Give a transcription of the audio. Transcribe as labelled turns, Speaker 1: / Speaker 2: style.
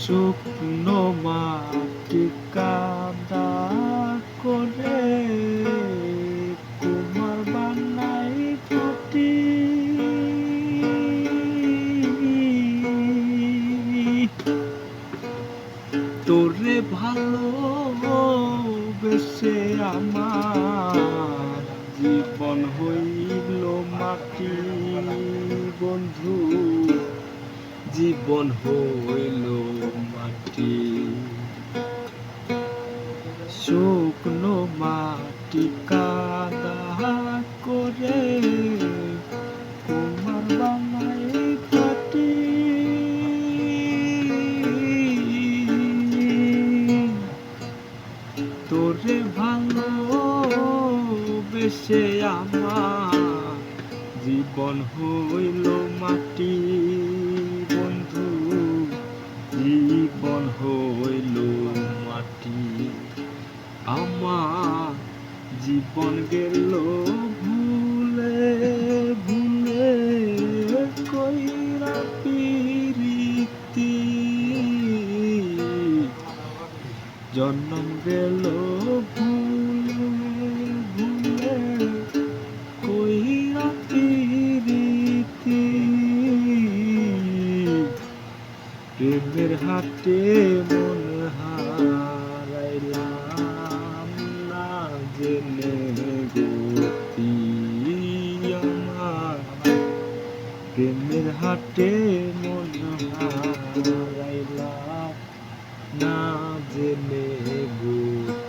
Speaker 1: শুকনো মাটি কাদা করে কুমার বানাই ঘটি। তোরে ভালোবেসে আমার জীবন হইল মাটি বন্ধু, জীবন হইল মাটি। শুকনো মাটি কাদা করে কুমার বানাই ঘটি। তোরে ভালোবেসে আমার জীবন হইল মাটি বন্ধু, জীবন হইল মাটি। আমার জীবন গেল ভুলে ভুলে কইরা পিরিতি। জন্ম গেল ভুলে ভুলে কইরা পিরিতি। প্রেমের হাতে মন হারাইলাম না জেনে গতি আমার। প্রেমের হাতে মন হারাইলাম না জেনে গতি।